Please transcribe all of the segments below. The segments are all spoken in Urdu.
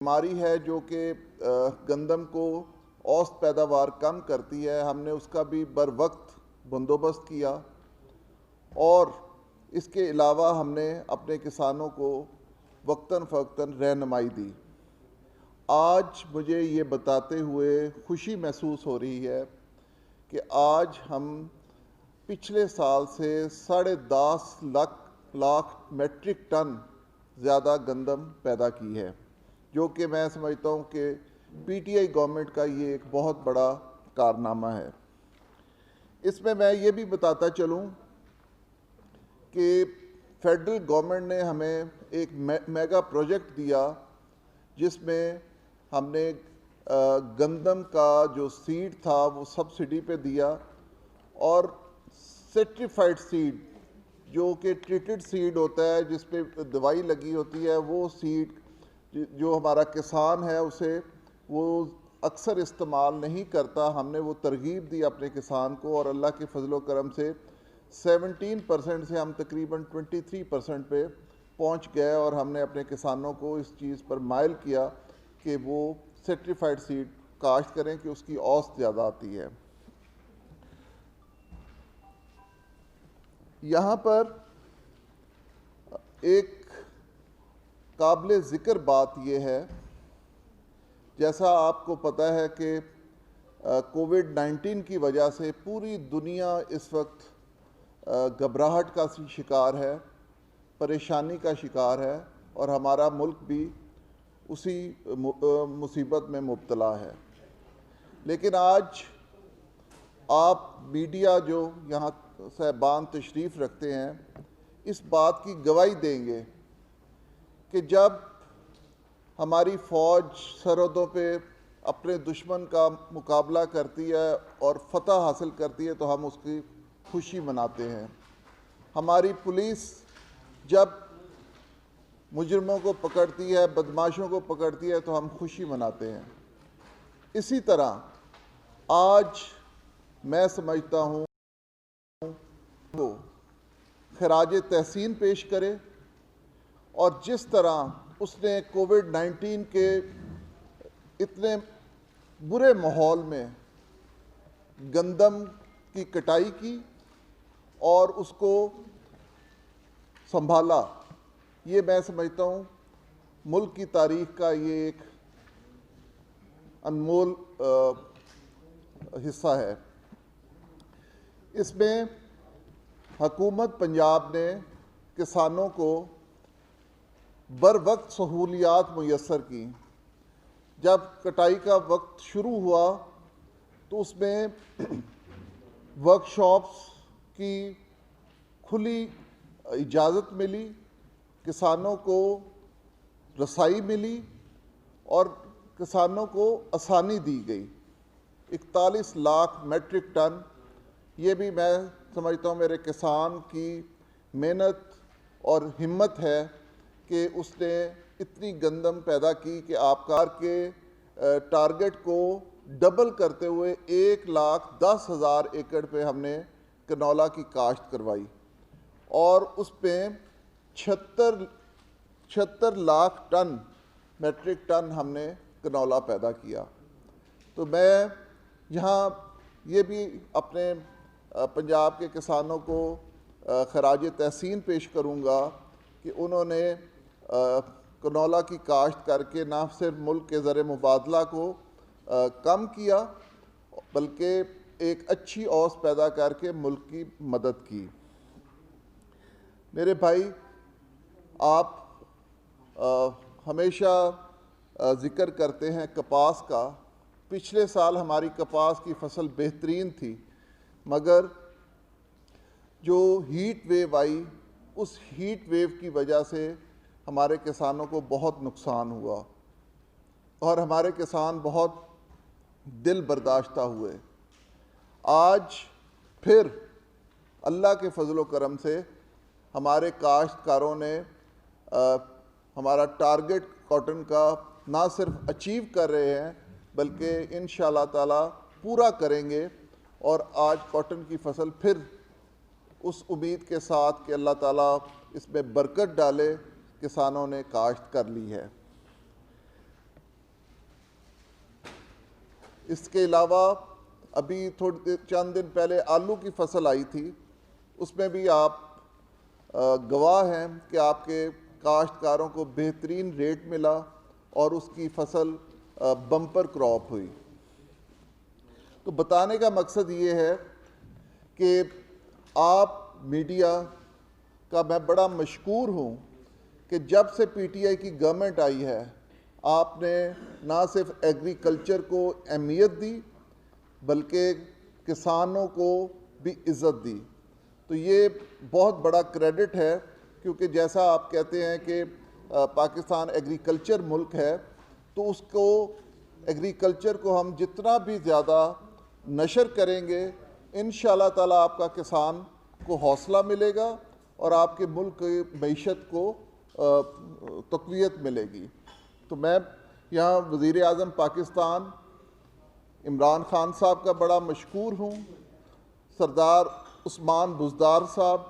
بیماری ہے جو کہ گندم کو اوسط پیداوار کم کرتی ہے، ہم نے اس کا بھی بر وقت بندوبست کیا اور اس کے علاوہ ہم نے اپنے کسانوں کو وقتاً فوقتاً رہنمائی دی۔ آج مجھے یہ بتاتے ہوئے خوشی محسوس ہو رہی ہے کہ آج ہم پچھلے سال سے 10.5 لاکھ میٹرک ٹن زیادہ گندم پیدا کی ہے، جو کہ میں سمجھتا ہوں کہ پی ٹی آئی گورنمنٹ کا یہ ایک بہت بڑا کارنامہ ہے۔ اس میں یہ بھی بتاتا چلوں کہ فیڈرل گورنمنٹ نے ہمیں ایک میگا پروجیکٹ دیا جس میں ہم نے گندم کا جو سیڈ تھا وہ سبسڈی پہ دیا، اور سرٹیفائڈ سیڈ جو کہ ٹریٹڈ سیڈ ہوتا ہے جس پہ دوائی لگی ہوتی ہے، وہ سیڈ جو ہمارا کسان ہے اسے وہ اکثر استعمال نہیں کرتا، ہم نے وہ ترغیب دی اپنے کسان کو، اور اللہ کے فضل و کرم سے 17% سے ہم تقریباً 23% پہ پہنچ گئے، اور ہم نے اپنے کسانوں کو اس چیز پر مائل کیا کہ وہ سرٹیفائڈ سیڈ کاشت کریں کہ اس کی اوسط زیادہ آتی ہے۔ یہاں پر ایک قابل ذکر بات یہ ہے، جیسا آپ کو پتہ ہے کہ کووڈ-19 کی وجہ سے پوری دنیا اس وقت گھبراہٹ کا شکار ہے، پریشانی کا شکار ہے، اور ہمارا ملک بھی اسی مصیبت میں مبتلا ہے۔ لیکن آج آپ میڈیا جو یہاں صاحبان تشریف رکھتے ہیں اس بات کی گواہی دیں گے کہ جب ہماری فوج سرحدوں پہ اپنے دشمن کا مقابلہ کرتی ہے اور فتح حاصل کرتی ہے تو ہم اس کی خوشی مناتے ہیں۔ ہماری پولیس جب مجرموں کو پکڑتی ہے، بدماشوں کو پکڑتی ہے تو ہم خوشی مناتے ہیں۔ اسی طرح آج میں سمجھتا ہوں وہ خراج تحسین پیش کرے، اور جس طرح اس نے کووڈ-19 کے اتنے برے ماحول میں گندم کی کٹائی کی اور اس کو سنبھالا، یہ میں سمجھتا ہوں ملک کی تاریخ کا یہ ایک انمول حصہ ہے۔ اس میں حکومت پنجاب نے کسانوں کو بر وقت سہولیات میسر کی۔ جب کٹائی کا وقت شروع ہوا تو اس میں ورکشاپس کی کھلی اجازت ملی، کسانوں کو رسائی ملی اور کسانوں کو آسانی دی گئی۔ 41 لاکھ میٹرک ٹن، یہ بھی میں سمجھتا ہوں میرے کسان کی محنت اور ہمت ہے کہ اس نے اتنی گندم پیدا کی کہ آپ کار کے ٹارگٹ کو ڈبل کرتے ہوئے 1,10,000 ایکڑ پہ ہم نے کنولا کی کاشت کروائی، اور اس پہ 76 لاکھ ٹن میٹرک ٹن ہم نے کنولا پیدا کیا۔ تو میں یہاں یہ بھی اپنے پنجاب کے کسانوں کو خراج تحسین پیش کروں گا کہ انہوں نے کنولا کی کاشت کر کے نہ صرف ملک کے زر مبادلہ کو کم کیا بلکہ ایک اچھی اوسط پیدا کر کے ملک کی مدد کی۔ میرے بھائی، آپ ہمیشہ ذکر کرتے ہیں کپاس کا۔ پچھلے سال ہماری کپاس کی فصل بہترین تھی، مگر جو ہیٹ ویو آئی اس ہیٹ ویو کی وجہ سے ہمارے کسانوں کو بہت نقصان ہوا، اور ہمارے کسان بہت دل برداشتہ ہوئے۔ آج پھر اللہ کے فضل و کرم سے ہمارے کاشتکاروں نے ہمارا ٹارگٹ کاٹن کا نہ صرف اچیو کر رہے ہیں بلکہ انشاءاللہ تعالی پورا کریں گے، اور آج کاٹن کی فصل پھر اس امید کے ساتھ کہ اللہ تعالیٰ اس میں برکت ڈالے کسانوں نے کاشت کر لی ہے۔ اس کے علاوہ ابھی چند دن پہلے آلو کی فصل آئی تھی، اس میں بھی آپ گواہ ہیں کہ آپ کے کاشتکاروں کو بہترین ریٹ ملا اور اس کی فصل بمپر کراپ ہوئی۔ تو بتانے کا مقصد یہ ہے کہ آپ میڈیا کا میں بڑا مشکور ہوں کہ جب سے پی ٹی آئی کی گورنمنٹ آئی ہے، آپ نے نہ صرف ایگریکلچر کو اہمیت دی بلکہ کسانوں کو بھی عزت دی۔ تو یہ بہت بڑا کریڈٹ ہے، کیونکہ جیسا آپ کہتے ہیں کہ پاکستان ایگریکلچر ملک ہے، تو اس کو ایگریکلچر کو ہم جتنا بھی زیادہ نشر کریں گے، انشاءاللہ تعالیٰ آپ کا کسان کو حوصلہ ملے گا اور آپ کے ملک کی معیشت کو تقویت ملے گی۔ تو میں یہاں وزیر اعظم پاکستان عمران خان صاحب کا بڑا مشکور ہوں، سردار عثمان بزدار صاحب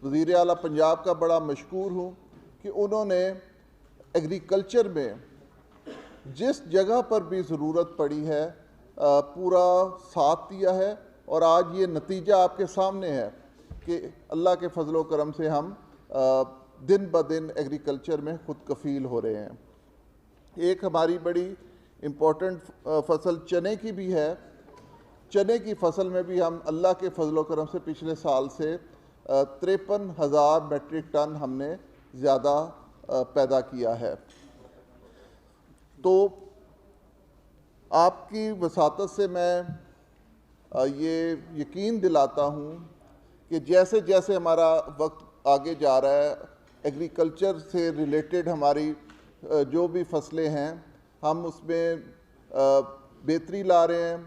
وزیر اعلیٰ پنجاب کا بڑا مشکور ہوں کہ انہوں نے ایگریکلچر میں جس جگہ پر بھی ضرورت پڑی ہے پورا ساتھ دیا ہے، اور آج یہ نتیجہ آپ کے سامنے ہے کہ اللہ کے فضل و کرم سے ہم دن بدن ایگریکلچر میں خود کفیل ہو رہے ہیں۔ ایک ہماری بڑی امپورٹنٹ فصل چنے کی بھی ہے۔ چنے کی فصل میں بھی ہم اللہ کے فضل و کرم سے پچھلے سال سے 53,000 میٹرک ٹن ہم نے زیادہ پیدا کیا ہے۔ تو آپ کی وساطت سے میں یہ یقین دلاتا ہوں کہ جیسے جیسے ہمارا وقت آگے جا رہا ہے، ایگریکلچر سے ریلیٹڈ ہماری جو بھی فصلیں ہیں ہم اس میں بہتری لا رہے ہیں،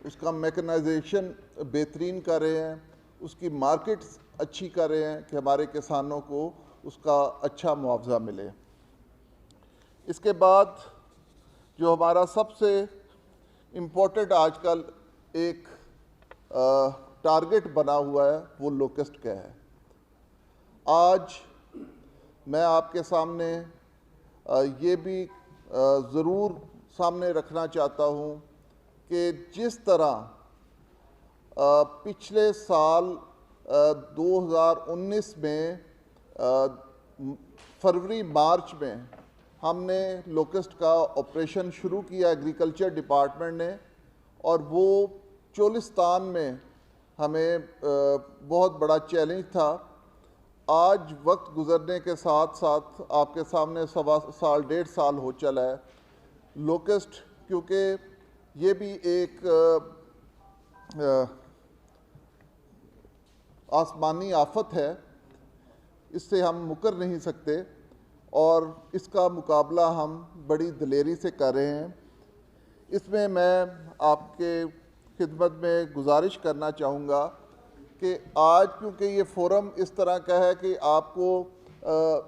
اس کا میکنائزیشن بہترین کر رہے ہیں، اس کی مارکیٹس اچھی کر رہے ہیں کہ ہمارے کسانوں کو اس کا اچھا معاوضہ ملے۔ اس کے بعد جو ہمارا سب سے امپورٹنٹ آج کل ایک ٹارگٹ بنا ہوا ہے وہ لوکسٹ کا ہے۔ آج میں آپ کے سامنے یہ بھی ضرور سامنے رکھنا چاہتا ہوں کہ جس طرح پچھلے سال 2019 میں فروری مارچ میں ہم نے لوکسٹ کا آپریشن شروع کیا ایگریکلچر ڈپارٹمنٹ نے، اور وہ چولستان میں ہمیں بہت بڑا چیلنج تھا۔ آج وقت گزرنے کے ساتھ ساتھ آپ کے سامنے 1.5 سال ہو چلا ہے، لوکسٹ کیونکہ یہ بھی ایک آسمانی آفت ہے، اس سے ہم مکر نہیں سکتے، اور اس کا مقابلہ ہم بڑی دلیری سے کر رہے ہیں۔ اس میں آپ کے خدمت میں گزارش کرنا چاہوں گا کہ آج کیونکہ یہ فورم اس طرح کا ہے کہ آپ کو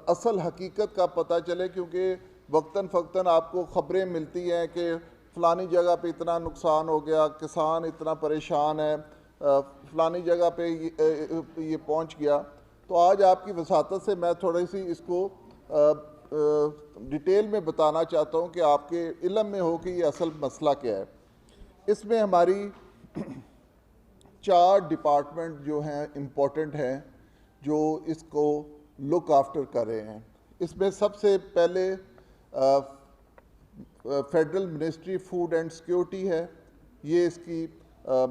اصل حقیقت کا پتہ چلے، کیونکہ وقتاً فوقتاً آپ کو خبریں ملتی ہیں کہ فلانی جگہ پہ اتنا نقصان ہو گیا، کسان اتنا پریشان ہے، فلانی جگہ پہ یہ پہنچ گیا۔ تو آج آپ کی وساطت سے میں تھوڑی سی اس کو ڈیٹیل میں بتانا چاہتا ہوں کہ آپ کے علم میں ہو کہ یہ اصل مسئلہ کیا ہے۔ اس میں ہماری 4 ڈپارٹمنٹ جو ہیں امپورٹنٹ ہیں جو اس کو لک آفٹر کر رہے ہیں۔ اس میں سب سے پہلے federal ministry food and security ہے، یہ اس کی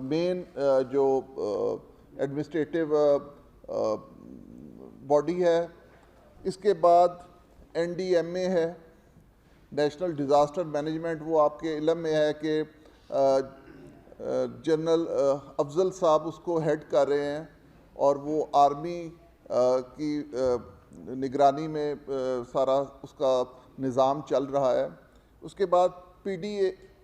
مین جو ایڈمنسٹریٹو باڈی ہے۔ اس کے بعد NDMA ہے، نیشنل ڈیزاسٹر مینجمنٹ، وہ آپ کے علم میں ہے کہ جنرل افضل صاحب اس کو ہیڈ کر رہے ہیں، اور وہ آرمی کی نگرانی میں سارا اس کا نظام چل رہا ہے۔ اس کے بعد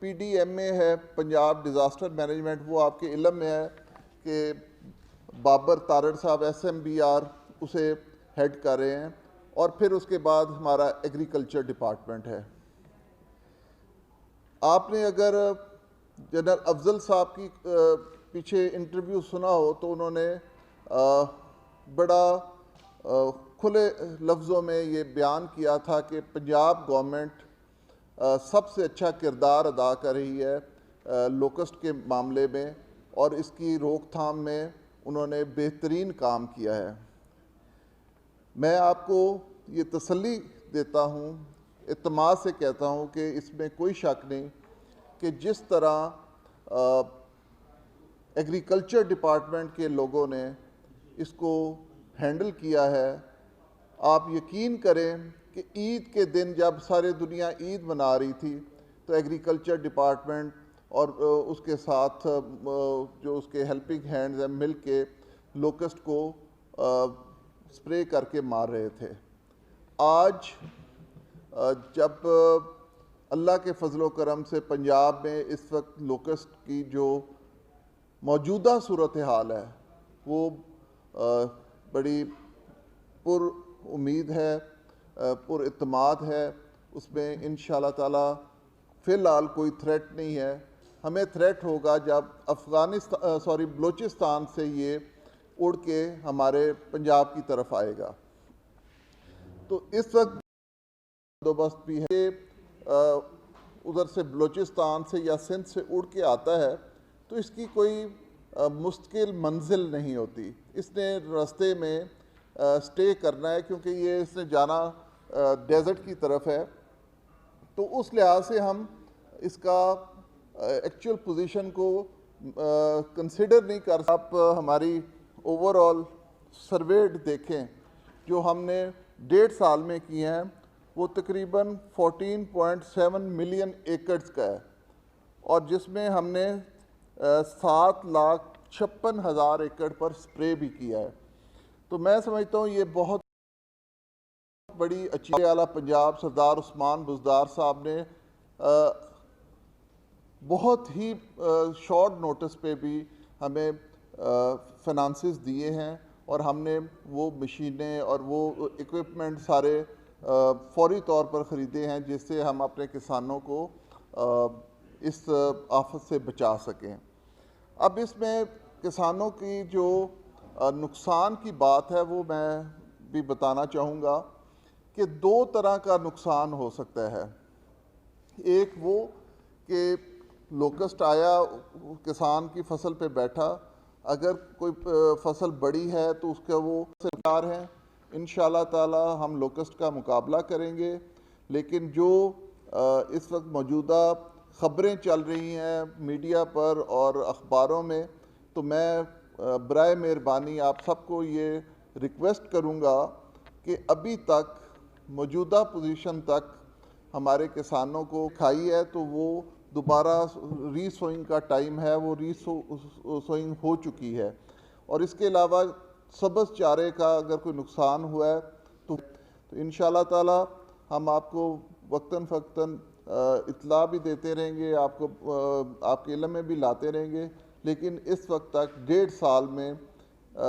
PDMA ہے، پنجاب ڈیزاسٹر مینجمنٹ، وہ آپ کے علم میں ہے کہ بابر تارڑ صاحب SMBR اسے ہیڈ کر رہے ہیں۔ اور پھر اس کے بعد ہمارا ایگریکلچر ڈپارٹمنٹ ہے۔ آپ نے اگر جنرل افضل صاحب کی پیچھے انٹرویو سنا ہو تو انہوں نے بڑا کھلے لفظوں میں یہ بیان کیا تھا کہ پنجاب گورنمنٹ سب سے اچھا کردار ادا کر رہی ہے لوکسٹ کے معاملے میں، اور اس کی روک تھام میں انہوں نے بہترین کام کیا ہے۔ میں آپ کو یہ تسلی دیتا ہوں، اعتماد سے کہتا ہوں کہ اس میں کوئی شک نہیں کہ جس طرح ایگریکلچر ڈپارٹمنٹ کے لوگوں نے اس کو ہینڈل کیا ہے، آپ یقین کریں کہ عید کے دن جب سارے دنیا عید منا رہی تھی تو ایگریکلچر ڈپارٹمنٹ اور اس کے ساتھ جو اس کے ہیلپنگ ہینڈز ہیں مل کے لوکسٹ کو سپرے کر کے مار رہے تھے۔ آج جب اللہ کے فضل و کرم سے پنجاب میں اس وقت لوکسٹ کی جو موجودہ صورتحال ہے وہ بڑی پر امید ہے، پر اعتماد ہے، اس میں انشاءاللہ تعالی فی الحال کوئی تھریٹ نہیں ہے۔ ہمیں تھریٹ ہوگا جب بلوچستان سے یہ اڑ کے ہمارے پنجاب کی طرف آئے گا۔ تو اس وقت بندوبست بھی ہے ادھر سے بلوچستان سے یا سندھ سے اڑ کے آتا ہے تو اس کی کوئی مستقل منزل نہیں ہوتی، اس نے راستے میں سٹے کرنا ہے، کیونکہ یہ اس نے جانا ڈیزرٹ کی طرف ہے۔ تو اس لحاظ سے ہم اس کا ایکچوئل پوزیشن کو کنسیڈر نہیں کر سکتے۔ آپ ہماری اوور آل سرویڈ دیکھیں جو ہم نے 1.5 سال میں کی ہیں، وہ تقریباً 14.7 ملین ایکڑز کا ہے، اور جس میں ہم نے 7,56,000 ایکڑ پر سپرے بھی کیا ہے۔ تو میں سمجھتا ہوں یہ بہت بڑی اچھی اعلیٰ پنجاب سردار عثمان بزدار صاحب نے بہت ہی شارٹ نوٹس پہ بھی ہمیں فنانسز دیے ہیں، اور ہم نے وہ مشینیں اور وہ ایکوپمنٹ سارے فوری طور پر خریدے ہیں جس سے ہم اپنے کسانوں کو اس آفت سے بچا سکیں۔ اب اس میں کسانوں کی جو نقصان کی بات ہے وہ میں بھی بتانا چاہوں گا کہ 2 طرح کا نقصان ہو سکتا ہے۔ ایک وہ کہ لوکسٹ آیا، کسان کی فصل پہ بیٹھا، اگر کوئی فصل بڑی ہے تو اس کا وہ سرکار ہیں، انشاءاللہ تعالی ہم لوکسٹ کا مقابلہ کریں گے۔ لیکن جو اس وقت موجودہ خبریں چل رہی ہیں میڈیا پر اور اخباروں میں، تو میں برائے مہربانی آپ سب کو یہ ریکویسٹ کروں گا کہ ابھی تک موجودہ پوزیشن تک ہمارے کسانوں کو کھائی ہے تو وہ دوبارہ ری سوئنگ کا ٹائم ہے، وہ ری سوئنگ ہو چکی ہے، اور اس کے علاوہ سبز چارے کا اگر کوئی نقصان ہوا ہے تو انشاءاللہ تعالی ہم آپ کو وقتاً فوقتاً اطلاع بھی دیتے رہیں گے، آپ کو آپ کے علم میں بھی لاتے رہیں گے۔ لیکن اس وقت تک 1.5 سال میں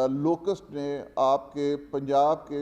لوکسٹ نے آپ کے پنجاب کے